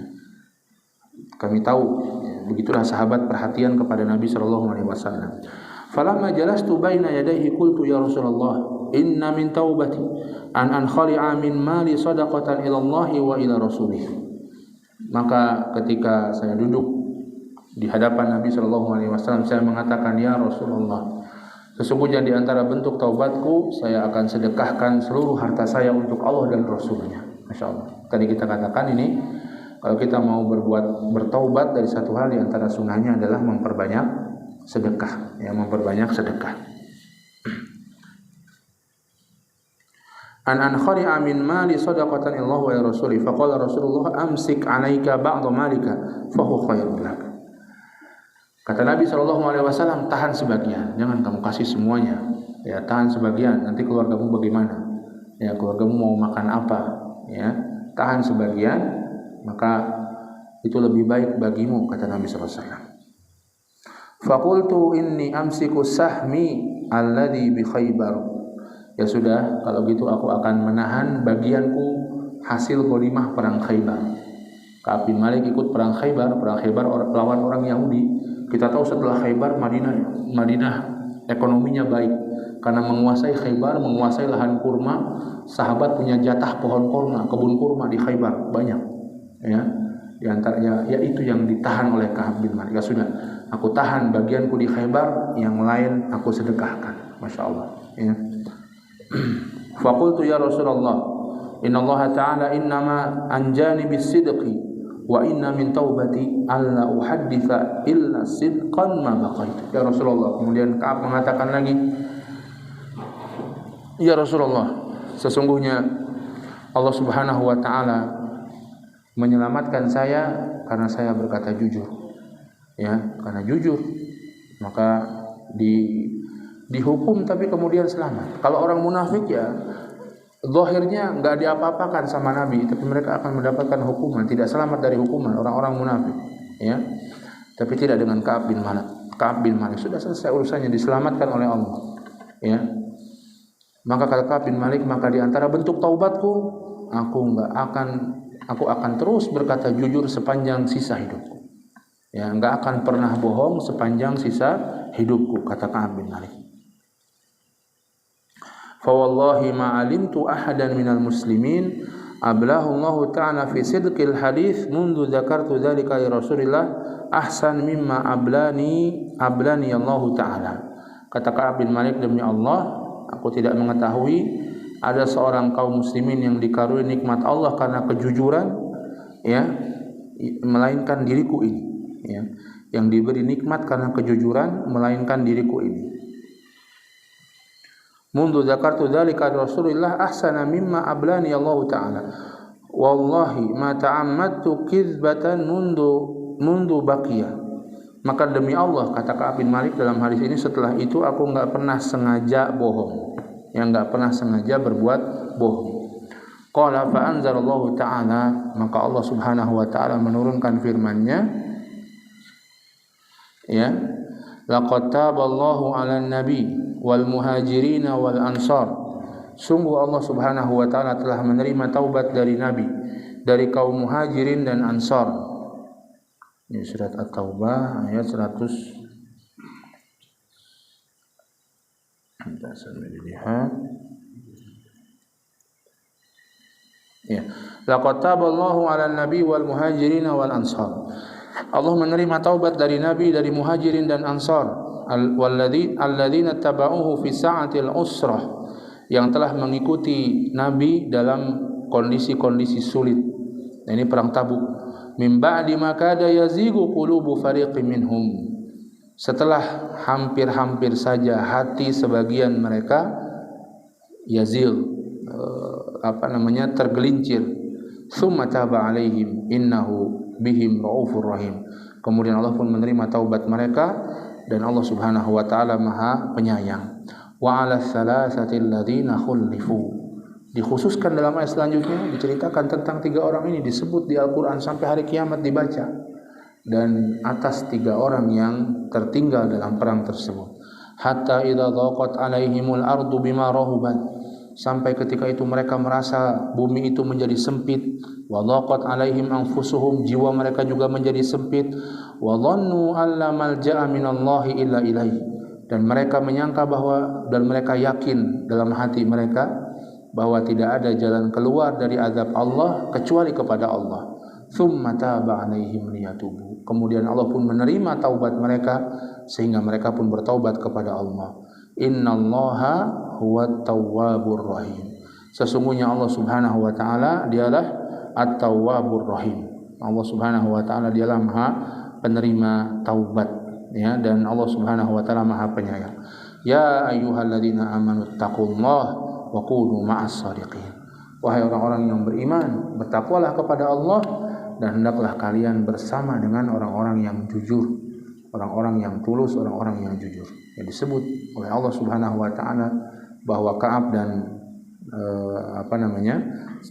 Speaker 1: Kami tahu, ya, begitulah sahabat perhatian kepada Nabi sallallahu alaihi wasallam. Falamma jalastu baina yadayhi qultu ya Rasulullah inna min taubati an ankhali'a min mali sadaqatan ila Allah wa ila rasulih. Maka ketika saya duduk di hadapan Nabi sallallahu alaihi wasallam, saya mengatakan, ya Rasulullah, sesungguhnya di antara bentuk taubatku, saya akan sedekahkan seluruh harta saya untuk Allah dan Rasulnya. Masya Allah. Tadi kita katakan ini, kalau kita mau bertaubat dari satu hal, di antara sunnahnya adalah memperbanyak sedekah, ya, memperbanyak sedekah. An khari'a min mali sadaqatan illallah wa rasuli faqala Rasulullah amsik 'alaika ba'd malika fa huwa khairul lak. Kata Nabi SAW, tahan sebagian, jangan kamu kasih semuanya, ya, tahan sebagian, nanti keluargamu bagaimana, ya, keluargamu mau makan apa, ya, tahan sebagian, maka itu lebih baik bagimu, kata Nabi SAW. Faqultu inni amsiku sahmi alladhi bi Khaybar. Ya sudah, kalau gitu aku akan menahan bagianku hasil ghanimah perang Khaybar. Ka'ab bin Malik ikut perang Khaybar lawan orang Yahudi. Kita tahu setelah Khaybar Madinah ekonominya baik. karena menguasai Khaybar, menguasai lahan kurma. Sahabat punya jatah pohon kurma, kebun kurma di Khaybar banyak, ya. Di antaranya ya itu yang ditahan oleh Ka'ab bin Malik. Ya sudah, aku tahan bagianku di Khaybar, yang lain aku sedekahkan. Masya Allah, ya. Faqultu ya Rasulullah, inna Allah Ta'ala innama anjani bis-sidqi wa inna min taubati alla uhadditha illa sidqan ma baqaitu. Ya Rasulullah, kemudian Ka'ab mengatakan lagi, ya Rasulullah, sesungguhnya Allah Subhanahu wa taala menyelamatkan saya karena saya berkata jujur. Ya, karena jujur maka dihukum tapi kemudian selamat. Kalau orang munafik ya zahirnya enggak diapa-apakan sama Nabi, tapi mereka akan mendapatkan hukuman, tidak selamat dari hukuman orang-orang munafik, ya. Tapi tidak dengan Ka'ab bin Malik. Ka'ab bin Malik sudah selesai urusannya, diselamatkan oleh Allah, ya. Maka kata Ka'ab bin Malik, maka di antara bentuk taubatku, aku akan terus berkata jujur sepanjang sisa hidupku. Ya, enggak akan pernah bohong sepanjang sisa hidupku, kata Ka'ab bin Malik. Fa wallahi ma alimtu ahadan minal muslimin ablahu Allah ta'ala fi sidqil hadits mundu dzakartu dzalika li Rasulillah ahsan mimma ablani Allah ta'ala. Kata Ka'ab bin Malik, demi Allah, aku tidak mengetahui ada seorang kaum muslimin yang dikaruniai nikmat Allah karena kejujuran, ya, melainkan diriku ini, ya, yang diberi nikmat karena kejujuran melainkan diriku ini. Mundu zakartu dzalika Rasulillah ahsana mimma ablani Allah taala. Wallahi ma ta'ammadtu kizbatan mundu baqiya. Maka demi Allah, kata Ka'ab bin Malik dalam hadis ini, setelah itu aku enggak pernah sengaja bohong. Yang enggak pernah sengaja berbuat bohong. Qala fa anzalallahu ta'ala, maka Allah Subhanahu wa taala menurunkan firman-Nya, ya, laqad taballahu 'alan nabi wal muhajirin wal ansar. Sungguh Allah Subhanahu wa taala telah menerima taubat dari nabi, dari kaum muhajirin dan ansar. Ini surat At-Taubah ayat 100. Kita sambil dilihat. Ya. Laqad taballahu 'alan nabi wal muhajirin wal ansar. Allah menerima taubat dari nabi, dari muhajirin dan ansar. Alladzina tabauhu fi sa'atil usrah, yang telah mengikuti nabi dalam kondisi-kondisi sulit. Nah, ini perang Tabuk. Min ba'di ma kada yazigu qulubu fariqin minhum, setelah hampir-hampir saja hati sebagian mereka tergelincir. Tsumma taba alaihim innahu bihim raufur rahim. Kemudian Allah pun menerima taubat mereka, dan Allah Subhanahu wa taala Maha Penyayang. Wa 'ala tsalatsatil ladzina khulifu. Dikhususkan dalam ayat selanjutnya diceritakan tentang 3 orang ini, disebut di Al-Qur'an sampai hari kiamat dibaca. Dan atas 3 orang yang tertinggal dalam perang tersebut. Hatta idza dhaqat 'alaihimul ardu bima rahubat, sampai ketika itu mereka merasa bumi itu menjadi sempit. Wa dhaqat 'alaihim anfusuhum, jiwa mereka juga menjadi sempit. Wa dhannu alla malja'a minallahi illa ilaihi, dan mereka menyangka dan mereka yakin dalam hati mereka bahwa tidak ada jalan keluar dari azab Allah kecuali kepada Allah. Tsumma taba 'alaihim liyatubu. Kemudian Allah pun menerima taubat mereka sehingga mereka pun bertaubat kepada Allah. Innallaha huwat tawwabur rahim. Sesungguhnya Allah Subhanahu wa taala dialah At-Tawwabur Rahim. Allah Subhanahu wa taala dialah Maha penerima taubat, ya, dan Allah Subhanahu wa taala Maha Penyayang. Ya ayyuhalladzina amanu taqullaha wa kunu ma'as shadiqin. Wahai orang-orang yang beriman, bertakwalah kepada Allah dan hendaklah kalian bersama dengan orang-orang yang jujur, orang-orang yang tulus, orang-orang yang jujur. Yang disebut oleh Allah Subhanahu wa taala bahwa Ka'ab dan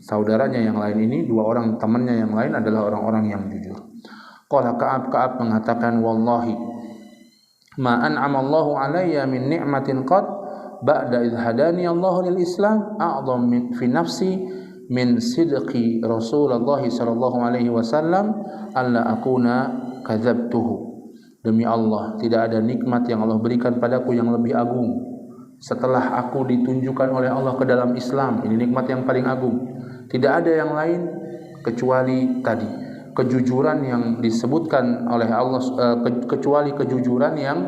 Speaker 1: saudaranya yang lain ini, 2 orang temannya yang lain adalah orang-orang yang jujur. Qala Ka'ab mengatakan, wallahi ma an'ama Allahu alayya min ni'matin qad ba'da idh hadani Allahu lil Islam a'dham fi nafsi min sidqi Rasulullah sallallahu alaihi wasallam alla akuna kadzabtuhu. Demi Allah, tidak ada nikmat yang Allah berikan padaku yang lebih agung setelah aku ditunjukkan oleh Allah ke dalam Islam. Ini nikmat yang paling agung. Tidak ada yang lain kecuali tadi kejujuran yang disebutkan oleh Allah, kecuali kejujuran yang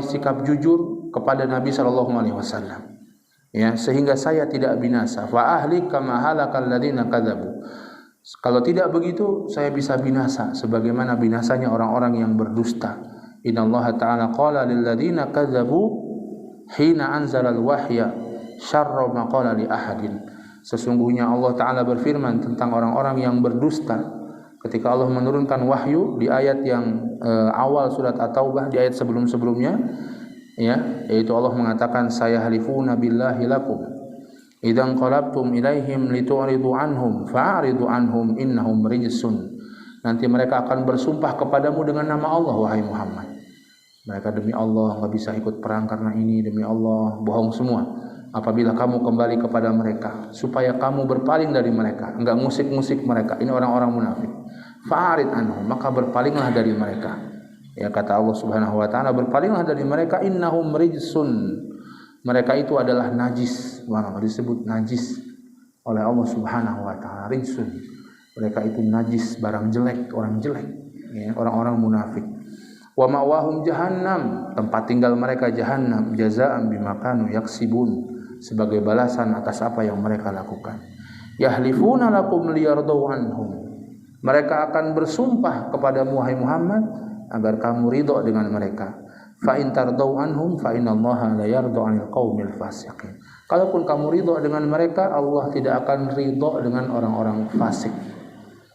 Speaker 1: sikap jujur kepada Nabi sallallahu alaihi wasallam. Ya, sehingga saya tidak binasa. Fa ahlik kama halakal ladzina kadzabu. Kalau tidak begitu, saya bisa binasa sebagaimana binasanya orang-orang yang berdusta. Innallaha ta'ala qala lil ladzina kadzabu hina anzalal wahya syarra ma qala li ahadin. Sesungguhnya Allah Ta'ala berfirman tentang orang-orang yang berdusta ketika Allah menurunkan wahyu di ayat yang awal surat At-Taubah, di ayat sebelum-sebelumnya, ya, yaitu Allah mengatakan saya halifuna billahi lakum idzan qalabtum ilaihim litu'ridu anhum fa'ridu anhum innahum rijsun. Nanti mereka akan bersumpah kepadamu dengan nama Allah, wahai Muhammad. Mereka demi Allah enggak bisa ikut perang karena ini, demi Allah bohong semua. Apabila kamu kembali kepada mereka supaya kamu berpaling dari mereka, enggak musik-musik mereka, ini orang-orang munafik. Fa'rid anhum, maka berpalinglah dari mereka. Ya, kata Allah Subhanahu wa taala, berpalinglah dari mereka, innahum rijsun. Mereka itu adalah najis. Mana disebut najis oleh Allah Subhanahu wa taala, rijsun. Mereka itu najis, barang jelek, orang jelek, ya, orang-orang munafik. Wa ma'wahum jahannam, tempat tinggal mereka jahannam, jazaa'an bima kanu yaksibun, sebagai balasan atas apa yang mereka lakukan. Yahlifuna lakum liyardau anhum. Mereka akan bersumpah kepadamu, wahai Muhammad, agar kamu ridha dengan mereka. Fa in tardau anhum fa innallaha la yarda 'anil qaumil fasiqin. Kalaupun kamu ridha dengan mereka, Allah tidak akan ridha dengan orang-orang fasik.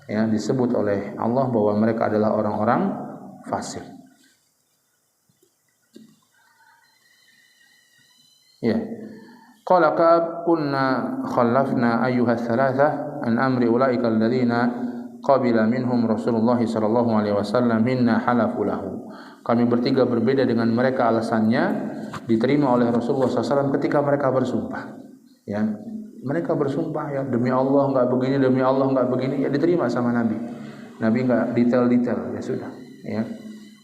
Speaker 1: Ya, disebut oleh Allah bahwa mereka adalah orang-orang fasik. Ya. Qala Ka'ab kunna khallafna ayyuha thalatha an amri ulaika alladhina qabila minhum Rasulullah sallallahu alaihi wasallam minna halafu lahu. Kami bertiga berbeda dengan mereka, alasannya diterima oleh Rasulullah SAW ketika mereka bersumpah. Ya, mereka bersumpah, ya, demi Allah enggak begini, demi Allah enggak begini, ya diterima sama Nabi. Nabi enggak detail-detail, ya sudah, ya.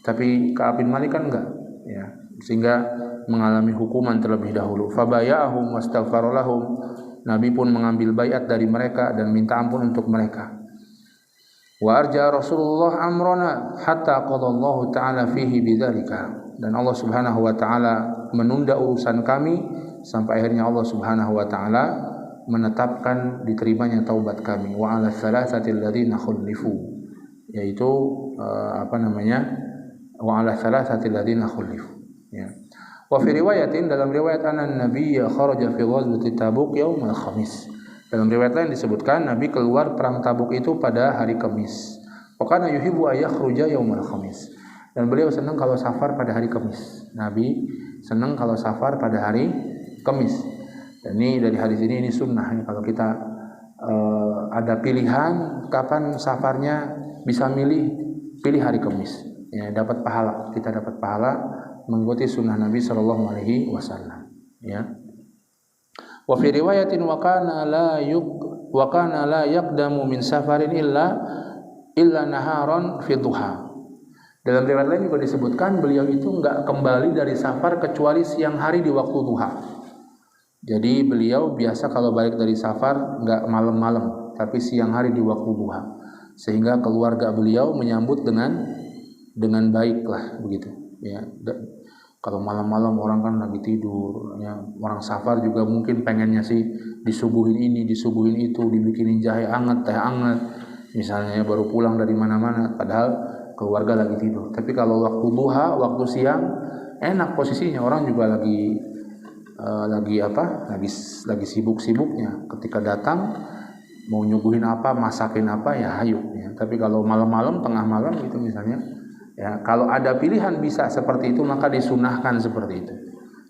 Speaker 1: Tapi Ka'ab bin Malik kan enggak, ya, sehingga mengalami hukuman terlebih dahulu. Fabaya'ahum wastaghfara lahum. Nabi pun mengambil baiat dari mereka dan minta ampun untuk mereka. Wa arja Rasulullah amrana hatta qadallahu ta'ala fihi bidzalika. Dan Allah Subhanahu wa taala menunda urusan kami sampai akhirnya Allah Subhanahu wa taala menetapkan diterimanya taubat kami. Wa 'ala thalathatil ladzina khulifu, yaitu wa 'ala thalathatil ladzina khulifu, ya. Wa fi riwayatin, dalam riwayat anan nabiyya kharaja fi ghazwati Tabuk yaumal khamis. Dalam riwayat lain disebutkan Nabi keluar perang Tabuk itu pada hari Kamis. Wa kana yuhibbu ay yakhruja yaumal khamis. Dan beliau senang kalau safar pada hari Kamis. Nabi senang kalau safar pada hari Kamis. Dan ini dari hadis ini sunnah. Ini kalau kita ada pilihan kapan safarnya, bisa pilih hari Kamis. Ya, dapat pahala. Kita dapat pahala mengikuti sunnah Nabi sallallahu alaihi wasallam, ya. Wa fi riwayatin wa kana la yaqdamu min safarin illa naharan fi duha. Dalam riwayat lain juga disebutkan beliau itu enggak kembali dari safar kecuali siang hari di waktu duha. Jadi beliau biasa kalau balik dari safar enggak malam-malam, tapi siang hari di waktu duha. Sehingga keluarga beliau menyambut dengan baik lah begitu. Ya, kalau malam-malam orang kan lagi tidur, ya, orang safar juga mungkin pengennya sih disuguhin ini, disuguhin itu, dibikinin jahe anget, teh anget, misalnya baru pulang dari mana-mana, padahal keluarga lagi tidur. Tapi kalau waktu duha, waktu siang, enak posisinya, orang juga lagi sibuk-sibuknya. Ketika datang mau nyuguhin apa, masakin apa, ya hayu. Ya. Tapi kalau malam-malam, tengah malam gitu misalnya. Ya, kalau ada pilihan bisa seperti itu, maka disunahkan seperti itu.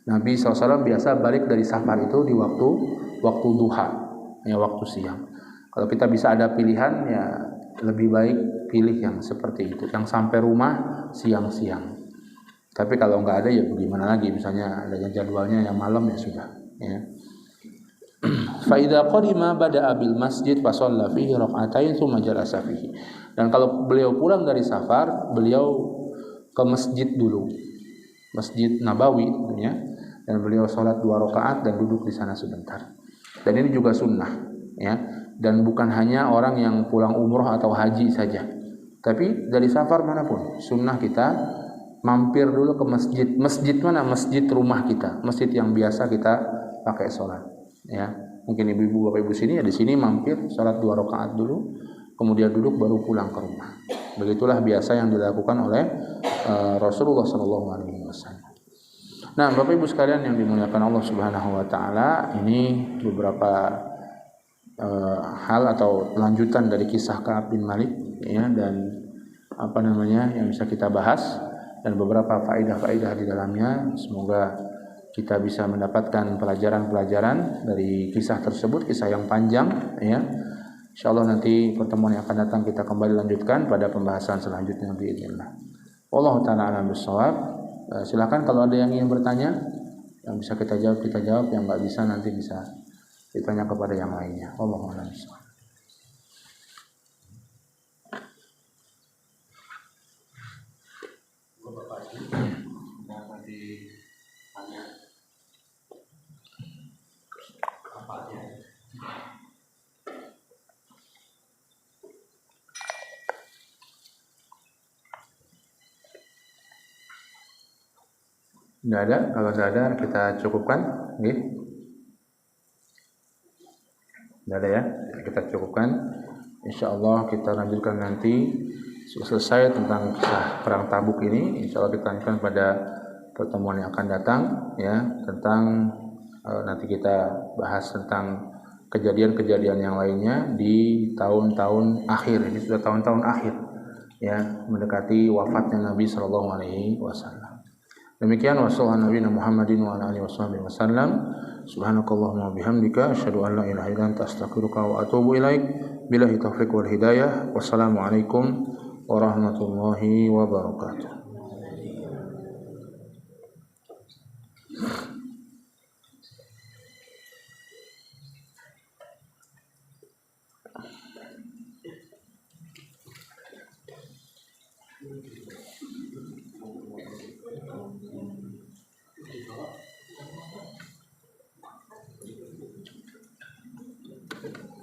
Speaker 1: Nabi SAW biasa balik dari safar itu di waktu duha, ya, waktu siang. Kalau kita bisa ada pilihan, ya lebih baik pilih yang seperti itu, yang sampai rumah siang-siang. Tapi kalau nggak ada, ya bagaimana lagi? Misalnya ada jadwalnya yang malam, ya sudah. Ya. Fa idza qadima bada'a bil masjid fa shalla fihi rak'atain tsumma jalasa fihi. Dan kalau beliau pulang dari safar, beliau ke masjid dulu. Masjid Nabawi tentunya. dan beliau sholat 2 rakaat dan duduk di sana sebentar. Dan ini juga sunnah, ya. Dan bukan hanya orang yang pulang umroh atau haji saja, tapi dari safar manapun sunnah kita mampir dulu ke masjid. Masjid mana? Masjid rumah kita, masjid yang biasa kita pakai sholat, ya. Mungkin ibu-ibu, bapak ibu sini ya, di sini mampir sholat 2 rakaat dulu, kemudian duduk baru pulang ke rumah. Begitulah biasa yang dilakukan oleh Rasulullah SAW. Nah, bapak ibu sekalian yang dimuliakan Allah Subhanahu Wa Taala, ini beberapa hal atau lanjutan dari kisah Ka'ab bin Malik, ya, dan yang bisa kita bahas, dan beberapa faedah-faedah di dalamnya. Semoga kita bisa mendapatkan pelajaran-pelajaran dari kisah tersebut, kisah yang panjang, ya. Insyaallah nanti pertemuan yang akan datang kita kembali lanjutkan pada pembahasan selanjutnya biidznillah. Wallahu taala a'lam bishawab. Silakan kalau ada yang ingin bertanya, yang bisa kita jawab, yang nggak bisa nanti bisa ditanya kepada yang lainnya. Wallahu a'lam bishawab. Tidak ada. Kalau tidak ada kita cukupkan, okay. Tidak ada ya, kita cukupkan. Insyaallah kita lanjutkan nanti selesai tentang kisah perang Tabuk ini. Insyaallah kita lanjutkan pada pertemuan yang akan datang, ya, tentang nanti kita bahas tentang kejadian-kejadian yang lainnya di tahun-tahun akhir. Ini sudah tahun-tahun akhir, ya, mendekati wafatnya Nabi Shallallahu Alaihi Wasallam. Demikian wassallallahu Nabi Muhammadin wa ala alihi wasallam. Subhanakallahumma bihamdika asyhadu an la ilaha illa anta astaghfiruka wa atubu ilaik. Billahi taufiq wal hidayah. Wassalamualaikum warahmatullahi wabarakatuh.